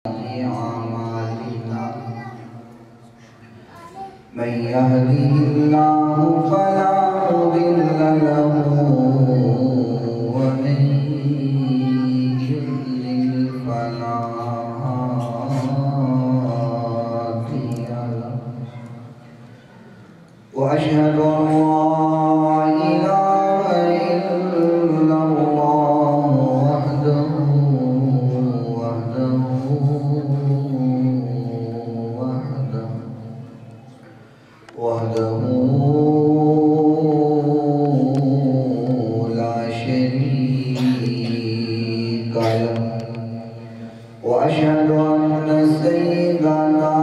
أعمالنا من يهده الله فلا مضل له ومن يضلل فلا هادي له وأشهد أن لا إله إلا الله وحده لا شريك له وأشهد أن سيدنا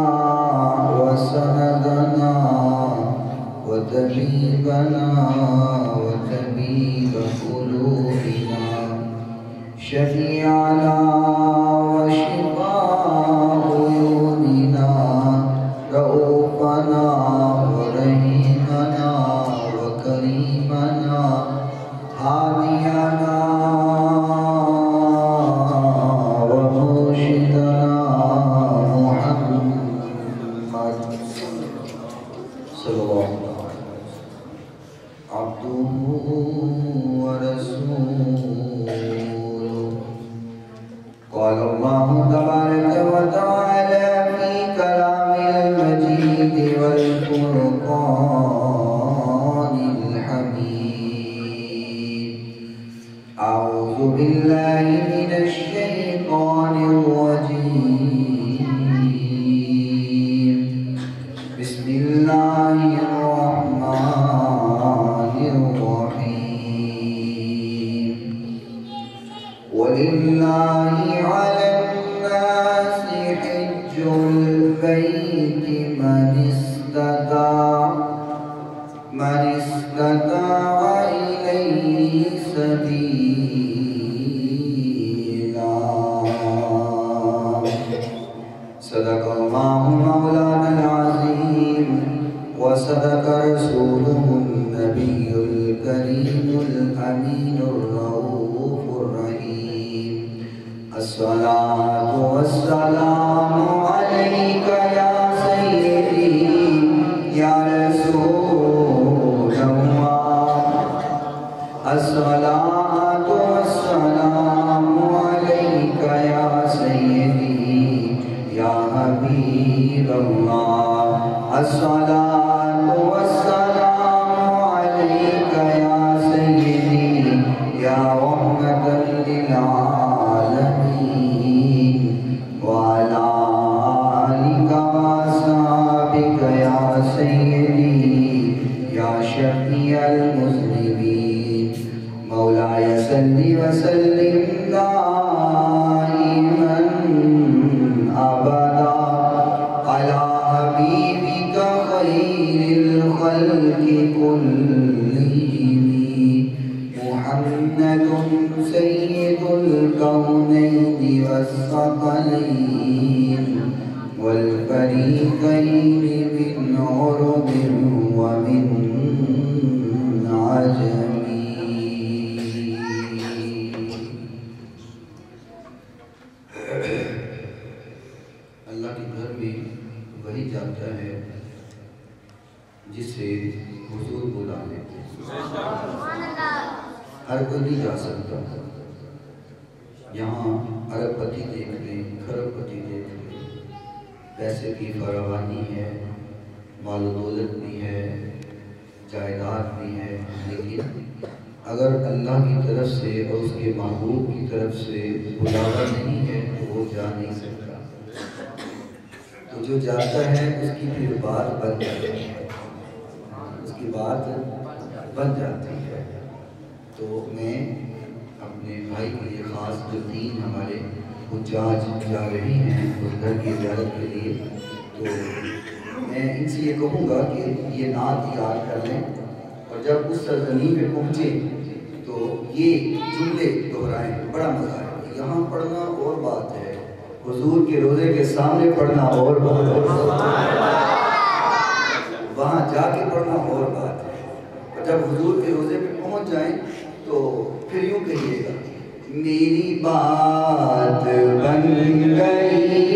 وسندنا وطبيبنا وطبيب قلوبنا شفيعنا وشفاء عيوننا رؤوفنا ورحيمنا وكريمنا هادينا ومرشدنا محمد صلى الله عليه وسلم عبده ورسوله قال الله تبارك وتعالى في كلام المجيد والفرقان الحميد أعوذ بالله من الشيطان الرجيم بسم الله الرحمن الرحيم ولله على الناس حج البيت من استطاع إليه سبيلا صدق الله مولانا العظيم وصدق رسوله النبي الكريم الأمين الرؤوف الرحيم الصلاة والسلام عليك يا سيدي يا رسول الله الصلاة والسلام عليك يا سيدي يا حبيب الله الصلاة والسلام عليك يا سيدي يا رحمة للعالمين وعلى آلك وأصحابك يا سيدي يا شفيع المذنبين مولاي صل وسلم دائما أبدا على حبيبك خير الخلق كلهم محمد سيد الكونين والثقلين والفريقين من عرب ومن عجم اللہ کے گھر میں وہی جاتا ہے جسے حضور بلا لیتے ہیں ہر کوئی نہیں جا سکتا یہاں ارب پتی دیکھ لیں کھرب پتی دیکھ لیں پیسے کی فراوانی ہے مال و دولت بھی ہے جائیداد بھی ہے لیکن اگر اللہ کی طرف سے اور اس کے محبوب کی طرف سے بلاوا نہیں ہے تو وہ جا نہیں سکتا تو جو جاتا ہے اس کی پھر بات بن جاتی ہے اس کی بات بن جاتی ہے تو میں اپنے بھائی کے لیے خاص جو تین ہمارے حجاج جا رہی ہیں اس گھر کی زیارت کے لیے تو میں ان سے یہ کہوں گا کہ یہ نعت یاد کر لیں اور جب اس سرزمین پہ پہنچے تو یہ جملے دہرائیں بڑا مزہ ہے یہاں پڑھنا اور بات ہے حضور کے روزے کے سامنے پڑھنا اور بات ہے وہاں جا کے پڑھنا اور بات ہے اور جب حضور کے روزے پہ پہنچ جائیں تو پھر یوں کہیے گا میری بات بن گئی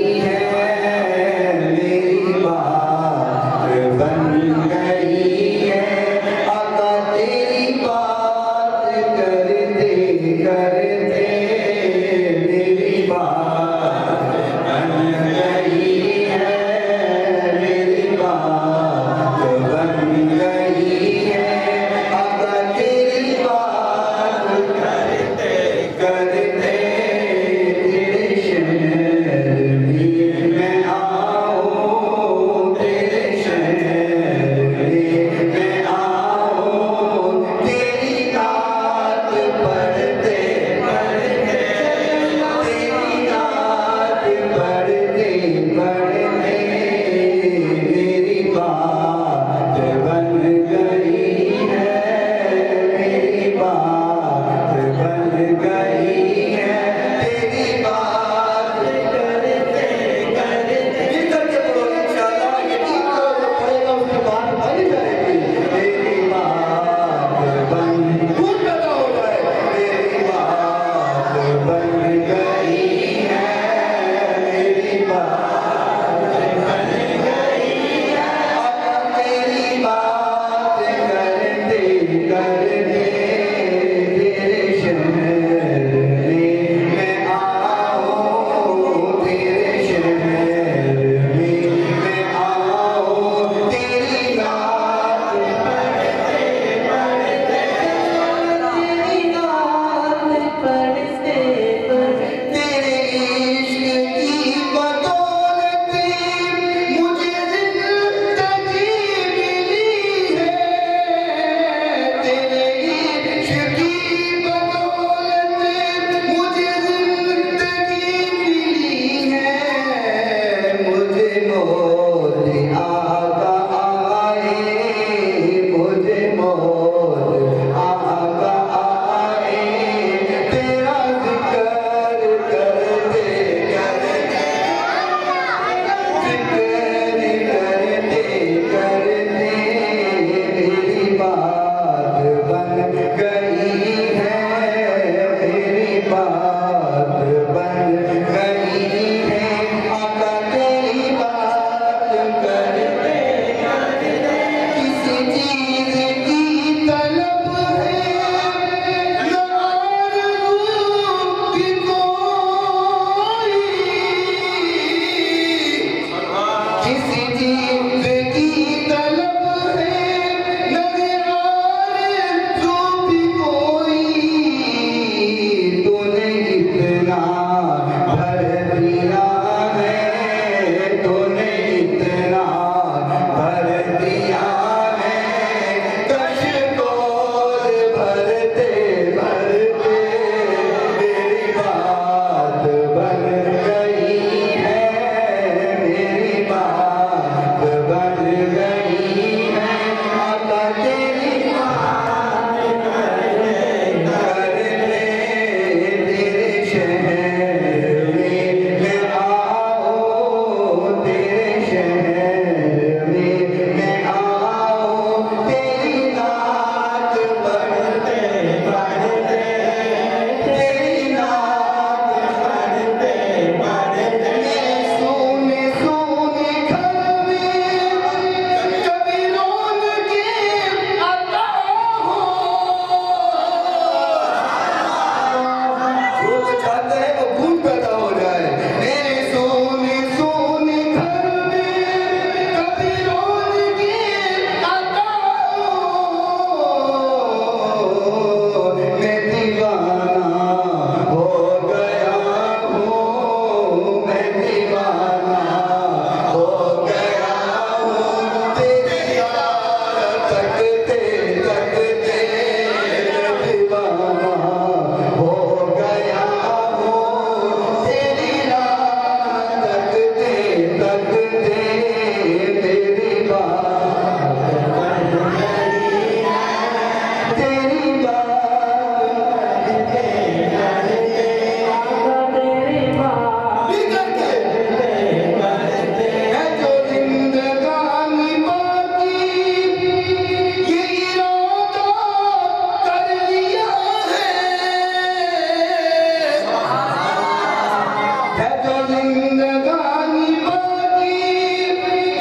ہے جو زندگانی باقی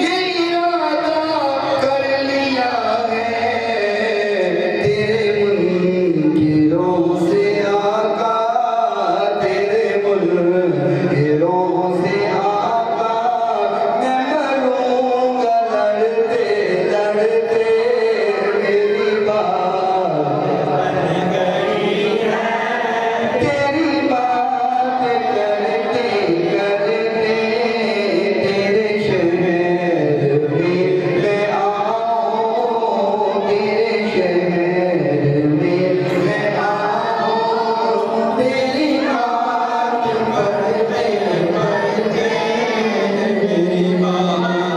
یہ ارادہ کر لیا ہے تیرے منکروں سے آقا تیرے منکروں سے آقا میں مروں گا لڑتے لڑتے میری بات بن گئی ہے تیری بات کرتے کرتے تیرے شہر میں آؤں تیرے شہر میں آؤں تیری بات کرتے کرتے میری بات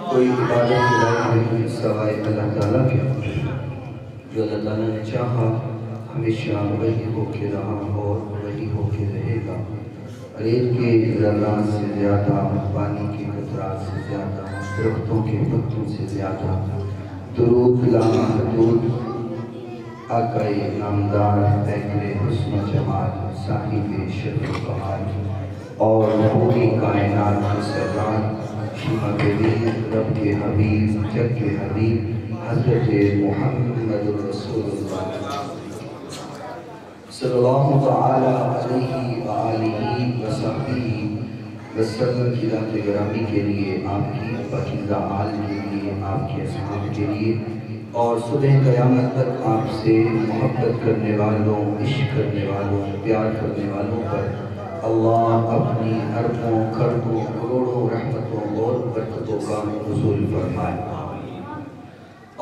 کوئی عبادت نہیں سوائے اللہ تعالیٰ کے جو اللہ تعالیٰ نے چاہا ہمیشہ وہی ہو کے رہا اور وہی ہو کے رہے گا ریت کے ذرات سے زیادہ پانی کے قطرات سے زیادہ درختوں کے پتوں سے زیادہ درود لامحدود آقا نامدار پیکر حسن و جمال صاحب شرف و کمال اور پوری کائنات کے سردار شیما کے رب کے حبیب جگ کے حبیب حضرت محمد رسول اللہ صلی اللہ تعالی علیہ وآلہ وصحبہ وسلم کی ذات گرامی کے لیے آپ کی پاکیزہ آل کے لیے آپ کے اصحاب کے لیے اور صبح قیامت تک آپ سے محبت کرنے والوں عشق کرنے والوں پیار کرنے والوں پر اللہ اپنی اربوں کروڑوں کروڑوں رحمتوں اور برکتوں کا نزول فرمائے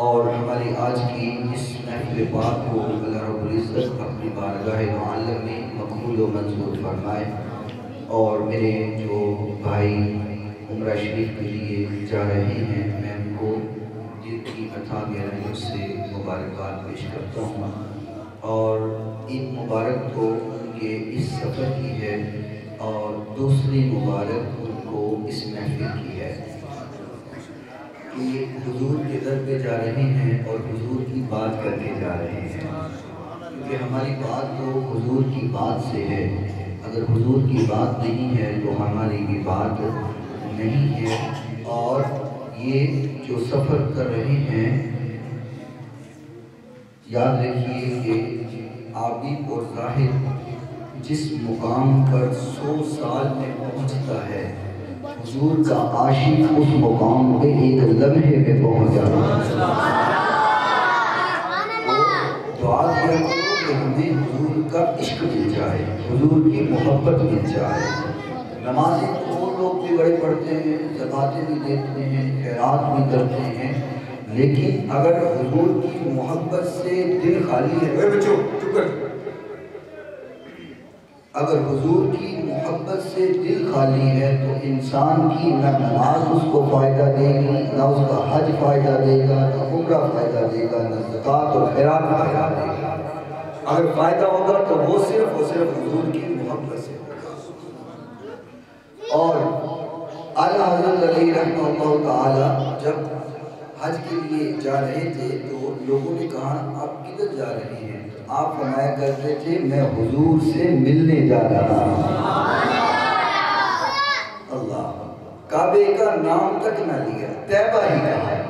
اور ہماری آج کی اس محفل پاک کو اللہ رب العزت اپنی بارگاہ معلم میں مقبول و منظور فرمائے اور میرے جو بھائی عمرہ شریف کے لیے جا رہے ہیں میں ان کو دل کی عطا گہرائیوں سے مبارکباد پیش کرتا ہوں اور عید مبارک تو ان کے اس سفر کی ہے اور دوسری مبارک ان کو اس محفل کی ہے کہ حضور کے در پہ جا رہے ہیں اور حضور کی بات کر کے جا رہے ہیں کیونکہ ہماری بات تو حضور کی بات سے ہے اگر حضور کی بات نہیں ہے تو ہماری بھی بات نہیں ہے اور یہ جو سفر کر رہے ہیں یاد رکھیے کہ عابد اور زاہد جس مقام پر 100 سال میں پہنچتا ہے حضور کا عاشق اس مقام پہ ایک لمحے میں پہنچ جاتا ہے دعا کیا کرو کہ ہمیں حضور کا عشق مل جائے حضور کی محبت مل جائے نمازیں وہ لوگ بھی بڑے پڑھتے ہیں زکاتیں بھی دیتے ہیں خیرات بھی کرتے ہیں لیکن اگر حضور کی محبت سے دل خالی ہے اگر حضور کی محبت سے دل خالی ہے تو انسان کی نہ نماز اس کو فائدہ دے گی نہ اس کا حج فائدہ دے گا نہ عمرہ فائدہ دے گا نہ زکوٰۃ اور خیرات فائدہ دے گا اگر فائدہ ہوگا تو وہ صرف حضور کی محبت سے ہوگا اور اعلیٰ حضرت علی رحمہ اللہ تعالی جب حج کے لیے جا رہے تھے تو لوگوں نے کہا آپ کدھر جا رہے ہیں آپ فرمایا کرتے تھے میں حضور سے ملنے جا رہا ہوں اللہ کعبے کا نام تک نہ لیا طیبہ ہی کہا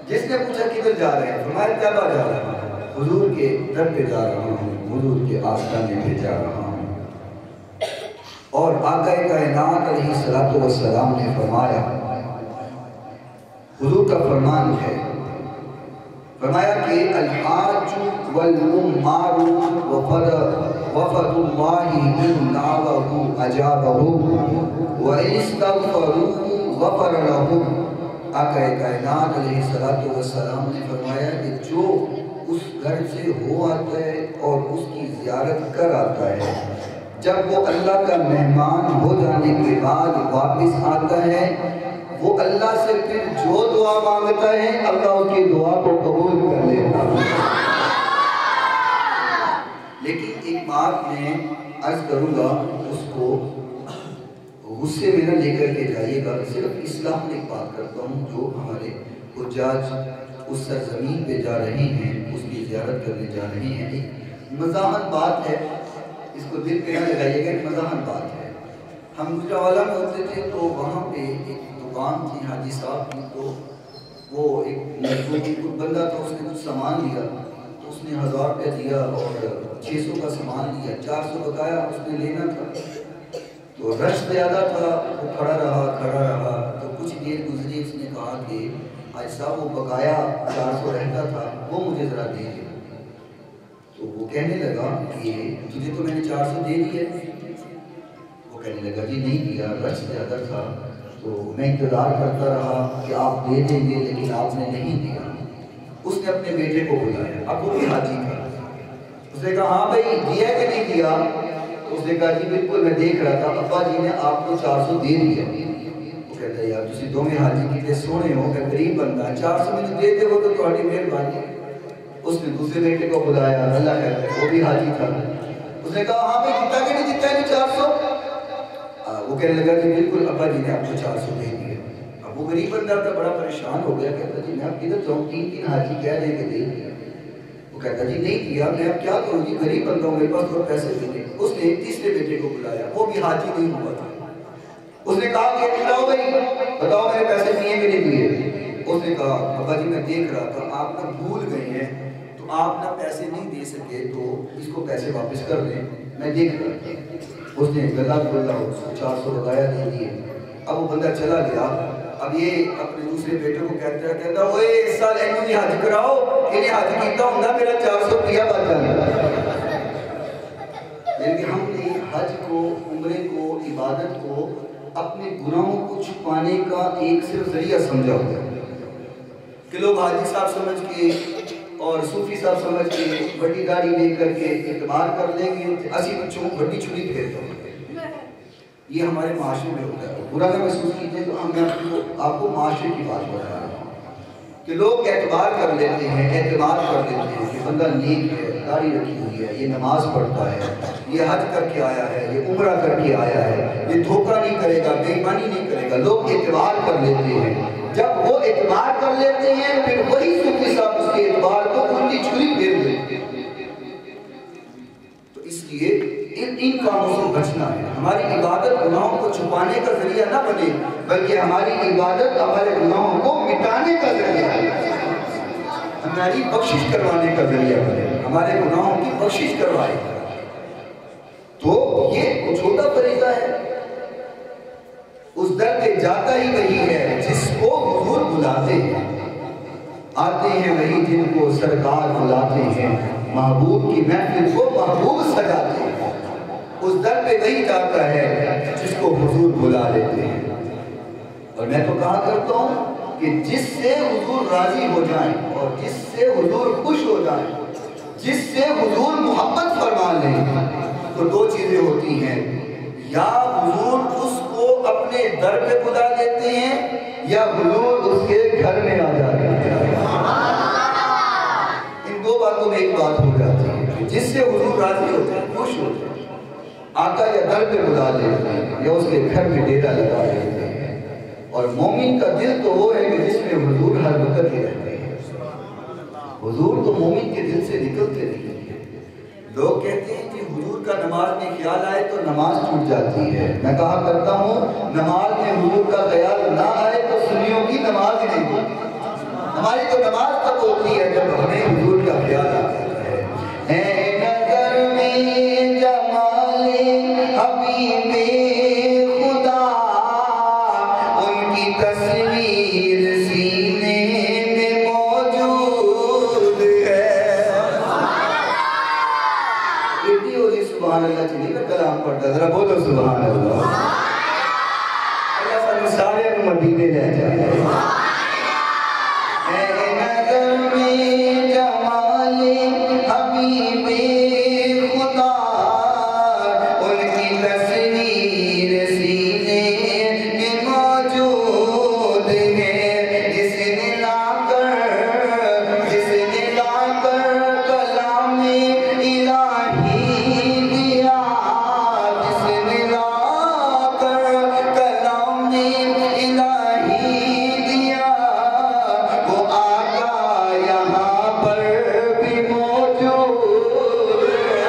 جس نے پوچھا کدھر جا رہے ہیں فرمایا طیبہ جا رہا ہوں حضور کے در پہ جا رہا ہوں حضور کے آستانے پہ جا رہا ہوں اور آقا کائنات علیہ السلام نے فرمایا حضور کا فرمان ہے فرمایا کہ الحاج والعمار وفد اللہ ان دعوہ اجابہ وان استغفروا غفر لهم آقا کائنات علیہ السلام نے فرمایا کہ جو اس گھر سے ہو آتا ہے اور اس کی زیارت کر آتا ہے جب وہ اللہ کا مہمان ہو جانے کے بعد واپس آتا ہے وہ اللہ سے پھر جو دعا مانگتا ہے اللہ اس کی دعا کو قبول کر لیتا ہے لیکن ایک بات میں عرض کروں گا اس کو غصے میں نہ لے کر کے جائیے گا صرف اسلام میں ایک بات کرتا ہوں جو ہمارے حجاج اس سرزمین پہ جا رہے ہیں اس کی زیارت کرنے جا رہے ہیں ایک مزاحمت بات ہے اس کو دل پہ نہ لگائیے گا، ایک مزاحن بات ہے۔ ہم گجرانوالہ میں ہوتے تھے تو وہاں پہ ایک دکان تھی حاجی صاحب کی، تو وہ ایک بندہ تھا، اس نے کچھ سامان لیا تو اس نے 1000 روپیہ دیا اور 600 کا سامان لیا، 400 بقایا اس نے لینا تھا۔ تو رش زیادہ تھا، وہ کھڑا رہا تو کچھ دیر گزری، اس نے کہا کہ حاجی صاحب وہ بقایا 400 رہتا تھا وہ مجھے ذرا دے دے۔ تو وہ کہنے لگا کہ تجھے تو میں نے 400 دے دیے۔ وہ کہنے لگا جی نہیں دیا، رش زیادہ تھا تو میں انتظار کرتا رہا کہ آپ دے دیں گے لیکن آپ نے نہیں دیا۔ اس نے اپنے بیٹے کو بلایا، اب وہ بھی حاجی تھا، اس نے کہا ہاں بھائی دیا کہ نہیں دیا؟ تو اس نے کہا جی بالکل میں دیکھ رہا تھا، ابا جی نے آپ کو 400 دے دیا۔ وہ کہتا ہے یار تسی دوویں حاجی کتنے سونے ہو، میں غریب بندہ 400 میں دے دے وہ تو تہاڈی مہربانی۔ اس نے دوسرے بیٹے کو بلایا، اللہ کہتا ہے وہ بھی حاجی تھا، اس نے کہا ہاں بھائی جتا کہ نہیں جتا ہے 400؟ وہ کہنے لگا کہ بالکل ابا جی نے آپ کو 400 دے دیے۔ اب وہ غریب بندہ تھا، بڑا پریشان ہو گیا، کہتا جی میں اب کدھر جاؤں، 3 حاجی کہہ دیں کہ دے دیا۔ وہ کہتا جی نہیں دیا، میں اب کیا کروں جی، غریب بندہ ہوں، میرے پاس تھوڑا پیسے بھی نہیں۔ اس نے تیسرے بیٹے کو بلایا، وہ بھی حاجی نہیں ہوا تھا، اس نے کہا کہ بتاؤ بھائی بتاؤ میرے پیسے دیے کہ نہیں دیے؟ اس نے کہا ابا جی میں دیکھ رہا تھا آپ نہ بھول گئے ہیں تو آپ نہ پیسے نہیں دے سکے تو اس کو پیسے واپس کر دیں، میں دیکھ رہا تھا۔ اس نے گلا کھولا، اس کو 400 بقایا دے دیے۔ اب وہ بندہ چلا گیا، اب یہ اپنے دوسرے بیٹے کو کہتا اوئے اس سال اینو نہیں حج کراؤ، انہیں حج کیتا ہوں میرا 400 روپیہ بچ جانا۔ لیکن ہم نے حج کو، عمرے کو، عبادت کو اپنے گناہوں کو چھپانے کا ایک صرف ذریعہ سمجھا ہوا ہے کہ لوگ حاجی صاحب سمجھ کے اور صوفی صاحب سمجھ کے بڑی گاڑی لے کر کے اعتبار کر لیں گے، اسی بچوں کو بڑی چھری پھیرتا ہوں۔ یہ ہمارے معاشرے میں ہوتا ہے، برا نہ محسوس کیجیے، تو ہم آپ کو معاشرے کی بات بتا رہا ہوں کہ لوگ اعتبار کر لیتے ہیں، اعتماد کر لیتے ہیں کہ بندہ نیک ہے، داڑھی رکھی ہوئی ہے، یہ نماز پڑھتا ہے، یہ حج کر کے آیا ہے، یہ عمرہ کر کے آیا ہے، یہ دھوکہ نہیں کرے گا، بے ایمانی نہیں کرے گا۔ لوگ اعتبار کر لیتے ہیں، جب وہ اعتبار کر لیتے ہیں پھر وہی صوفی صاحب اس کے اعتبار کو انگلی چھری پھیر دیتے ہیں۔ تو اس لیے ان کاموں سے بچنا ہے۔ ہماری عبادت گناہوں کو چھپانے کا ذریعہ نہ بنے، بلکہ ہماری عبادت ہمارے گناہوں کو مٹانے کا ذریعہ ہے، ہماری بخشش کروانے کا ذریعہ بنے، ہمارے گناہوں کی بخشش کروائے۔ تو یہ چھوٹا فریضہ ہے، اس در پہ جاتا ہی وہی ہے جس کو حضور بلاتے ہیں، آتے ہیں وہی جن کو سرکار بلاتے ہیں، محبوب کی محفل کو محبوب سجاتے ہیں۔ اس در پہ وہی جاتا ہے جس کو حضور بلا لیتے ہیں۔ اور میں تو کہا کرتا ہوں کہ جس سے حضور راضی ہو جائیں اور جس سے حضور خوش ہو جائیں، جس سے حضور محبت فرما لیں، تو 2 چیزیں ہوتی ہیں، یا حضور اس کو اپنے در پہ بلا لیتے ہیں یا حضور اس کے گھر میں آ جاتے ہیں۔ ان 2 باتوں میں ایک بات ہو جاتی ہے، جس سے حضور راضی ہوتے ہیں، خوش ہوتے ہیں، آقا یا در پہ بلا لیتے ہیں یا اس کے گھر میں ڈیرا لگا لیتے ہیں۔ اور مومن کا دل تو وہ ہے کہ جس میں حضور ہر وقت ہی رہتے ہیں۔ حضور تو مومن کے دل سے نکلتے نہیں ہیں۔ لوگ کہتے ہیں کہ حضور کا نماز میں خیال آئے تو نماز ٹوٹ جاتی ہے، میں کہا کرتا ہوں نماز میں حضور کا خیال نہ آئے تو سنیوں کی نماز ہی نہیں ہوتی۔ ہماری تو نماز تب ہوتی ہے جب ہمیں حضور کا خیال آتا ہے۔ اے نظر میں جمال حبیب خدا، ان کی تصویر سینے میں موجود ہے۔ اتنی ہوتی سبحان اللہ چلی میں کلام پڑھتا، ذرا بولو سبحان اللہ۔ اللہ سارے سارے مدینے لے جائے۔ اے نظر میں جمال حبیب خدا، ان کی تصویر سینے میں موجود ہے۔ جس نے لا کر کلام الہی دیا، جس نے لا کر کلام الہی دیا، وہ آقا یہاں پر بھی موجود ہے۔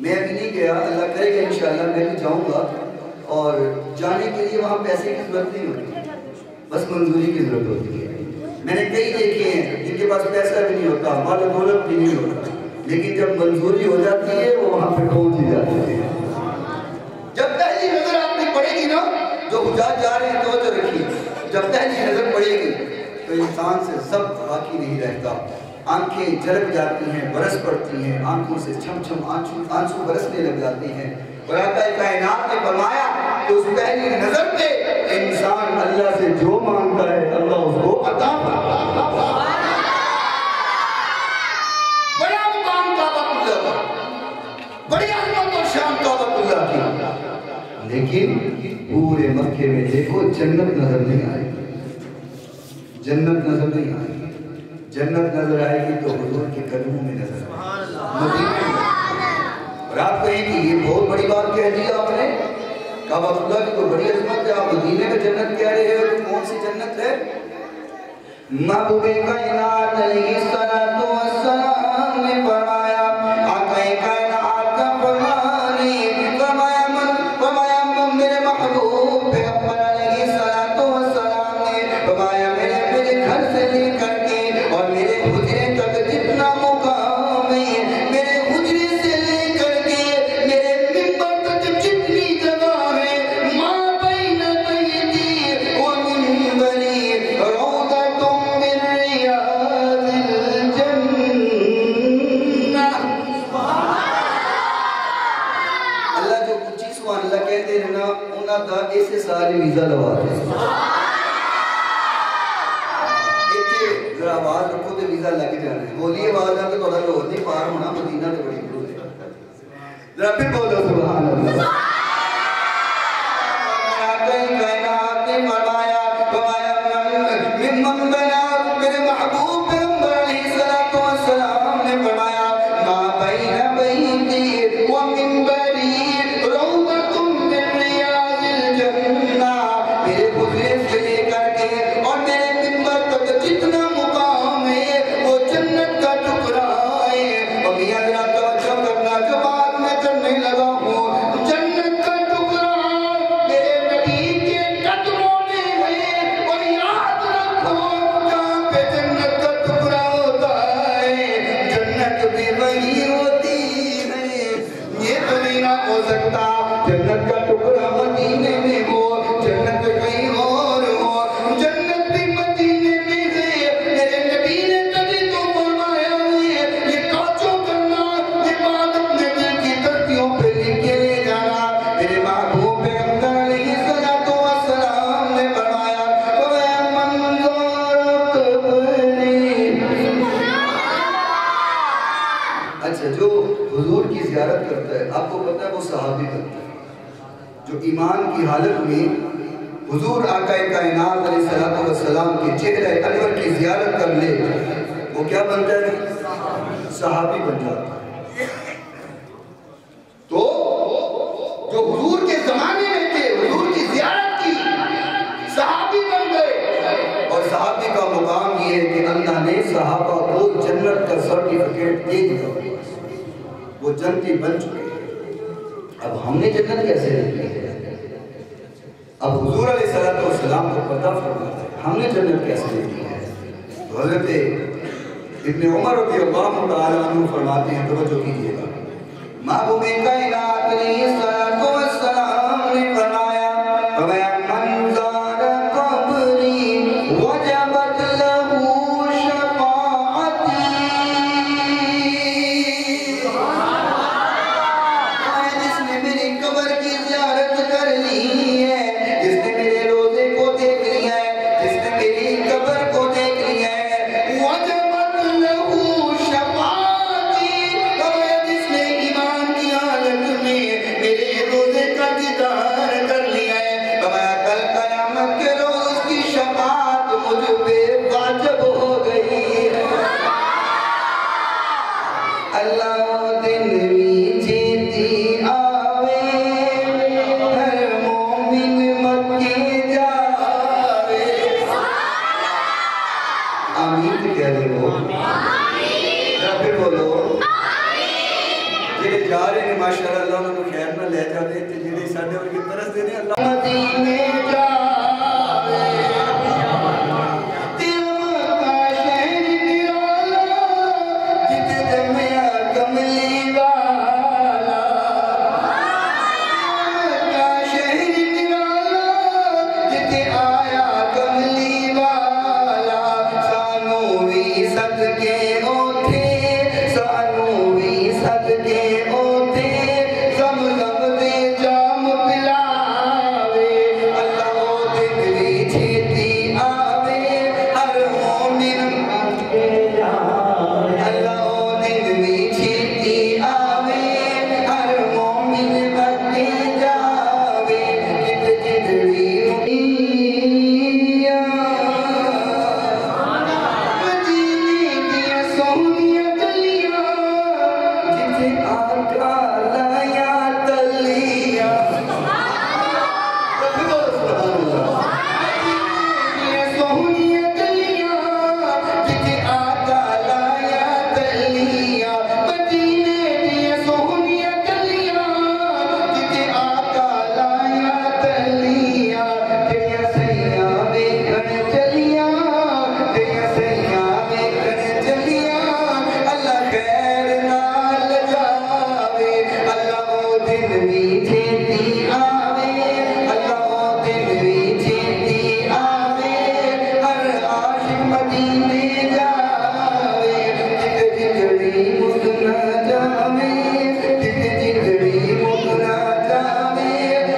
میں ابھی نہیں گیا، اللہ کرے گا انشاءاللہ میں بھی جاؤں گا، اور جانے کے لیے وہاں پیسے کی ضرورت نہیں ہوتی، بس منظوری کی ضرورت ہوتی ہے۔ میں نے کئی دیکھے ہیں جن کے پاس پیسہ بھی نہیں ہوتا، مال و دولت بھی نہیں ہوتا، لیکن جب منظوری ہو جاتی ہے وہ وہاں پہ پہنچ ہی جاتے ہیں۔ جب پہلی نظر آپ کی پڑے گی نا، جو حجاج جا رہے ہیں توجہ رکھیے، جب پہلی نظر پڑے گی تو انسان سے ضبط باقی نہیں رہتا، آنکھیں جھلک جاتی ہیں، برس پڑتی ہیں، آنکھوں سے چھم چھم آنسو برسنے لگ جاتے ہیں، اور آقا کائنات نے فرمایا کہ اس پہلی نظر پہ انسان اللہ سے جو مانگتا ہے اللہ اس کو عطا فرماتا ہے۔ بڑا مقام کعبۃ اللہ کا، بڑی عظمت اور شان کعبۃ اللہ کی، لیکن پورے مکے میں دیکھو جنت نظر نہیں آئے گی، جنت نظر نہیں آئے گی، جنت نظر آئے گی تو حضور کے قدموں میں نظر آئے گی، مدینے میں۔ اور آپ کہیں کہ یہ بہت بڑی بات کہہ دی آپ نے، کعبۃ اللہ کی تو بڑی عظمت ہے، آپ مدینے میں جنت کہہ رہے ہو، تو کون سی جنت ہے؟ محبوب کائنات علیہ الصلوۃ والسلام نے فرمایا، آقا کائنات کا فرمایا میرے محبوب پیغمبر علیہ الصلوۃ والسلام نے فرمایا میرے گھر سے لے کر کے اور میرے حجرے تک جتنا مقام ہے، میرے حجرے سے لے کر کے میرے منبر تک جتنی جگہ ہے، ما بین بیتی و منبری روضۃ من ریاض الجنہ۔ اللہ جو اونچی سبحان اللہ کہتے ہیں نا، انہاں دا ایسے سارے ویزا لوا دے، ذرا آواز رکھو تو ویزا لگ جانا ہے، بولی آواز آ تو تھوڑا لوگ نہیں پار ہونا، مدینہ تو بڑی دور ہے، ذرا پھر بولو سبحان اللہ۔ کائنات نے فرمایا ممن بنا، میرے محبوب پیغمبر علیہ الصلوۃ والسلام نے فرمایا ما بین بیتی و منبری روضۃ من ریاض الجنہ، میرے حجرے سے لے کر کے اور میرے منبر تک جتنا مقام ہے وہ جنت کا ٹکڑا ہے۔ اور میاں ذرا توجہ کرنا، جو بات میں کرنے لگا ہوں، جنت کا ٹکڑا میرے نبی کے قدموں میں ہے، اور یاد رکھو جہاں پہ جنت کا ٹکڑا ہوتا ہے جنت بھی وہی ہوتی ہے۔ یہ تو نہیں نہ ہو سکتا جنت کا ٹکڑا مدینے میں ہو، جنت کہیں اور ہو، جنت بھی مدینے میں ہے۔ میرے نبی نے تبھی تو فرمایا ہے یہ کاچو کرنا، یہ بات اپنے دل کی تختیوں پہ لکھ کے لے جانا۔ میرے محبوب پیغمبر علیہ الصلوۃ والسلام نے فرمایا منظور قبری۔ اچھا، جو حضور کی زیارت کرتا ہے آپ کو پتہ ہے وہ صحابی بنتا ہے، جو ایمان کی حالت میں حضور آقا کائنات علیہ الصلوۃ والسلام کے چہرہ انور کی زیارت کر لے وہ کیا بنتا ہے؟ صحابی بن جاتا ہے۔ تو جو حضور کے زمانے میں تھے، حضور کی زیارت کی، صحابی بن گئے، اور صحابی کا مقام یہ ہے کہ اللہ نے صحابہ کو جنت کا سرٹیفکیٹ دے دیا، وہ جنتی بن چکے ہیں۔ اب ہم نے جنت کیسے لینی ہے؟ اب حضور علیہ الصلوۃ والسلام کو پتہ فرماتا ہے ہم نے جنت کیسے لینی ہے۔ تو حضرت ابن عمر رضی اللہ تعالی عنہ فرماتے ہیں، توجہ کیجیے گا، محبوب کائنات علیہ الصلوۃ والسلام نے فرمایا من زار قبری وجبت لہ شفاعتی، جس نے میری قبر کی زیارت کر لی ہے، جس نے میرے روزے کو دیکھ لیا ہے، جس نے میری قبر کو دیکھ لیا ہے، وجبت لہ شفاعتی، جس نے ایمان کی حالت میں میرے روزے کا دیدار کر لیا ہے، لے جانے تے جڑے ساڈے ورگے ترسدے نے اللہ مدینے جاوے تے مکہ شہر نرالا جتے جمیا کملی والا مکہ شہر نرالا جتے آیا کملی والا سانو وی صدقے اوتھے سانو وی صدقے اوتھے زمزم دے جام پلاوے اللہ او دن وی چھیتی آوے ہر مومن کے جاوے اللہ او دن وی چھیتی آوے ہر مومن کے جاوے جت جدڑی مدینہ دیا سونیاں گلیاں جتے آقا لایا تلیاں سونیاں گلیاں جتے آقا لایا تلیاں مدینے دیا سونیاں گلیاں جتے آقا لایا تلیاں تیریا سیاں ویکھن چلیاں تیریا سیاں ویکھن چلیاں اللہ خیر نال جاوے اللہ او دن وی چھیتی آوے اللہ او دن وی چھیتی آوے ہر عاشق مدینے جاوے جت جگڑی مک نہ جاوے جت جگڑی مک نہ جاوے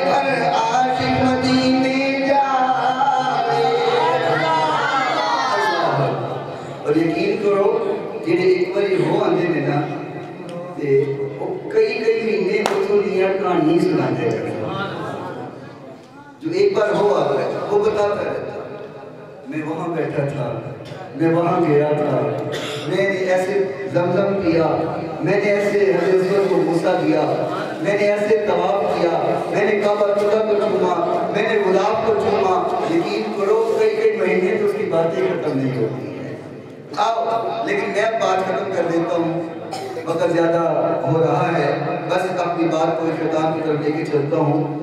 ہر عاشق مدینے جاوے اور یقین کرو جڑے ایک باری ہو آندے نے نا تے او کئی مہینے اتوں دیاں کہانیاں سناتے رہتے جو ایک بار ہو آتا ہے وہ بتاتا رہتا میں وہاں بیٹھا تھا میں وہاں گیا تھا میں نے ایسے زمزم کیا میں نے ایسے حضرت کو بوسہ دیا میں نے ایسے طواف کیا میں نے کعبہ اللہ کو چوما میں نے گلاب کو چوما یقین کرو کئی مہینے تو اس کی باتیں ختم نہیں ہوتی ہیں آؤ لیکن میں بات ختم کر دیتا ہوں وقت زیادہ ہو رہا ہے بس اپنی بات کو اختتام کی طرف لے کے چلتا ہوں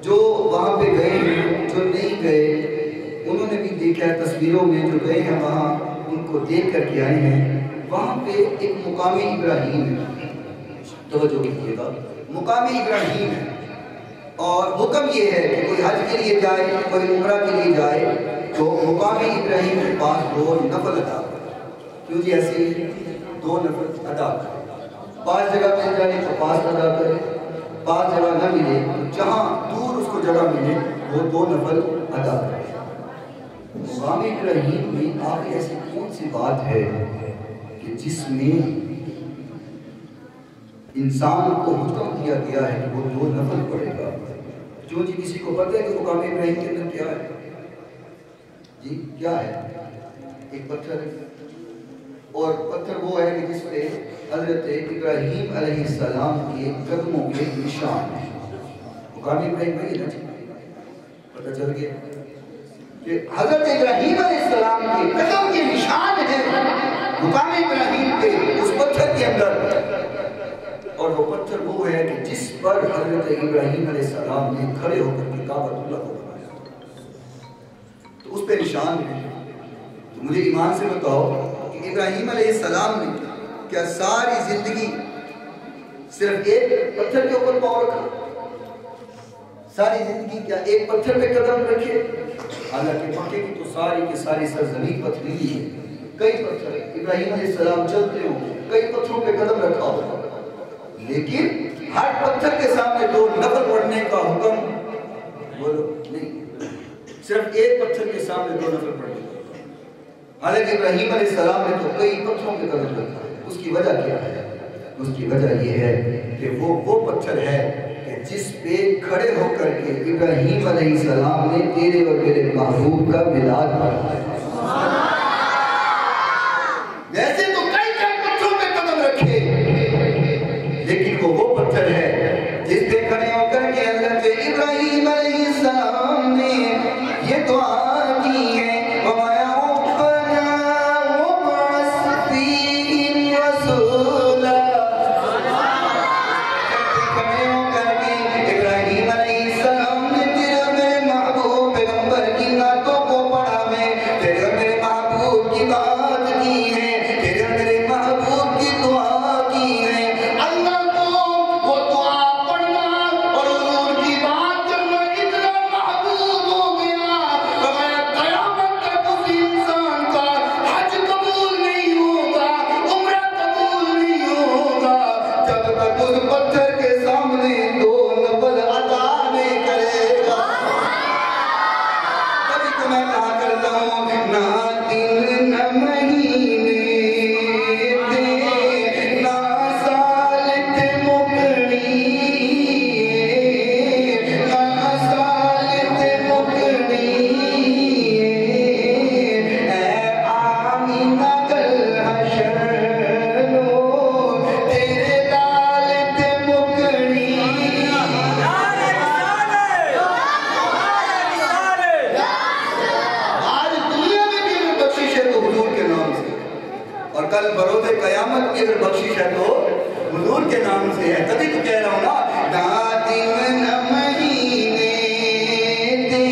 جو وہاں پہ گئے ہیں جو نہیں گئے انہوں نے بھی دیکھا ہے تصویروں میں جو گئے ہیں وہاں ان کو دیکھ کر کے آئے ہیں وہاں پہ ایک مقامی ابراہیم ہے توجہ کیجیے گا مقامی ابراہیم ہے اور حکم یہ ہے کہ کوئی حج کے لیے جائے کوئی عمرہ کے لیے جائے تو مقامی ابراہیم کے پاس 2 نفل ادا کرے کیوں جی ایسے 2 نفل ادا کرے 5 جگہ مل جائے تو 5 ادا کرے 5 جگہ نہ ملے جہاں دور اس کو جگہ ملے وہ 2 نفل ادا کرے مقامی ابراہیم میں آخر ایسی کون سی بات ہے کہ جس میں انسان کو حکم کیا گیا ہے کہ وہ 2 نفل پڑھے گا جو جی کسی کو پتہ ہے کہ مقامی ابراہیم کے اندر کیا ہے جی کیا ہے ایک پتھر ہے اور پتھر وہ ہے کہ جس پہ حضرت ابراہیم علیہ السلام کے قدموں کے نشان ہیں مقامی ابراہیم نہیں ہے پتہ چل گیا کہ حضرت ابراہیم علیہ السلام کے قدم کے نشان ہیں مقامی ابراہیم کے اس پتھر کے اندر اور وہ پتھر وہ ہے کہ جس پر حضرت ابراہیم علیہ السلام نے کھڑے ہو کر کے کعبۃ اللہ کو بنایا تو اس پہ نشان ہے تو مجھے ایمان سے بتاؤ کہ ابراہیم علیہ السلام نے کیا ساری زندگی صرف ایک پتھر کے اوپر پاؤں رکھا ساری زندگی کیا ایک پتھر پہ قدم رکھے حالانکہ مکے کی تو ساری کی ساری سرزمین پتھریلی ہے کئی پتھر ابراہیم علیہ السلام چلتے ہوں کئی پتھروں پہ قدم رکھا ہوگا لیکن ہر پتھر کے سامنے 2 نفل پڑھنے کا حکم بولو نہیں صرف ایک پتھر کے سامنے 2 نفل پڑھنے کا حالانکہ ابراہیم علیہ السلام نے تو کئی پتھروں پہ قدم رکھا ہے اس کی وجہ کیا ہے اس کی وجہ یہ ہے کہ وہ پتھر ہے کہ جس پہ کھڑے ہو کر کے ابراہیم علیہ السلام نے تیرے اور میرے محبوب کا میلاد پڑھا ہے ویسے تو کئی پتھروں پہ قدم رکھے لیکن وہ پتھر ہے جس پہ کھڑے ہو کر کے حضرت ابراہیم علیہ السلام نے یہ دعا کی ہے کھڑے ہو کر کے کی اگر بخشش ہے تو حضور کے نام سے ہے. تبھی تو کہہ رہا ہوں نا دادم نہ مہینے دے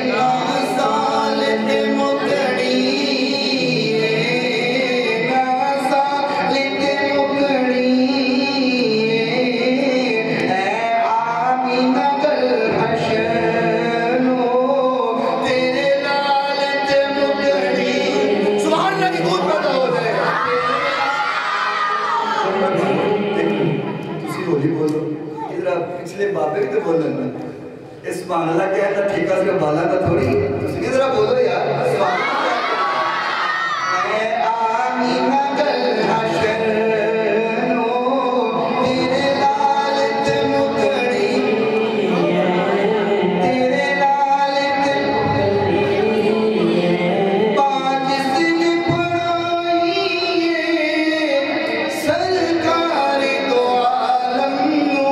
نہ سال تے مکڑی نہ سال تے مکڑی اے آمینہ گل حشنو تیرے لال تے مکڑی. سبحان اللہ کی خود پیدا ہو جائے. تسی ہولی بولو ادھر پچھلے بابے بھی تو بولنا اس سبحان اللہ کہتا ٹھیکہ سے بالا کا تھوڑی تسی ادھر بولو یار سبحان اللہ. اے آمینہ گل حشنو تیرے لال تے مکڑی تیرے لال تے پانچ سن پڑھائی سرکار دو عالم نو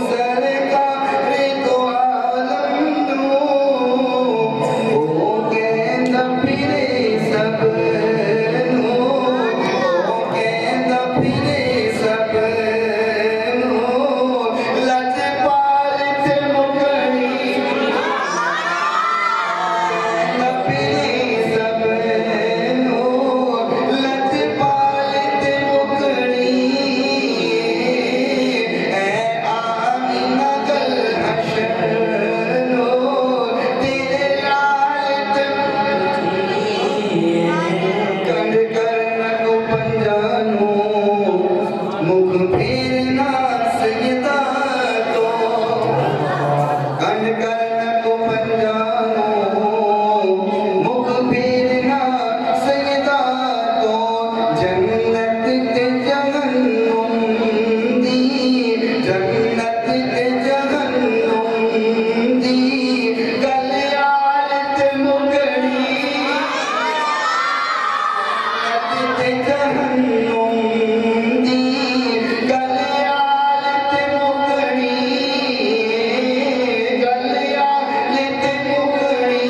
سرکار دو عالم نو او کہندا پھرے سب نو او کہندا پھرے سب نو لجپال تے مکڑی کہندا پھرے سب نو لجپال تے مکڑی اے آمینہ گل حشنو تیرے لال تے کنڈ کرنا کو پنجانو مکھ پھیرنا سیدہ تو کنڈ کرنا کو پنجانو مکھ پھیرنا سیدہ تو جنت تے جہنم دی جنت تے جہنم دی گلیال تے مکڑی جنت تے جہنم دی گلیال تے مکڑی گلیال تے مکڑی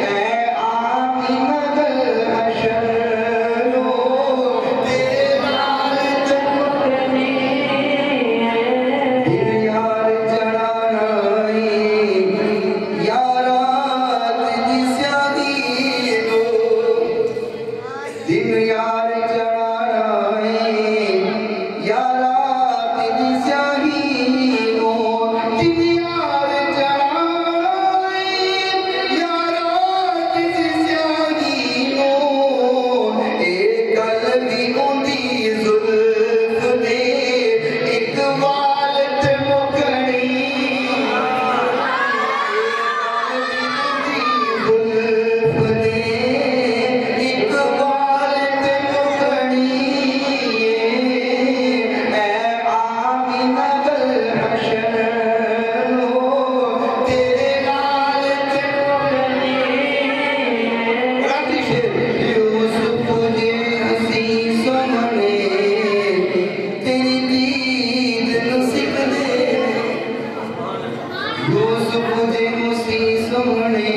اے آمینہ گل حشنو تیرے لال تے مکڑی دل یار چڑھانا یارا تجھی سیاہی نو دل یار چڑھانا یارا تجھی سیاہی نو دل یار چڑھانا یارا تجھی سیاہی نو ایک قلبی ہوندی زلف دے ایک وال تے مکڑی زلف دے ایک وال تے مکڑی اے آمینہ گل حشنو تیرے لال تے مکڑی. راتی شیر یوسف جے ہسی سونے تیری دید نو سکھ دے یوسف جے ہسی سونے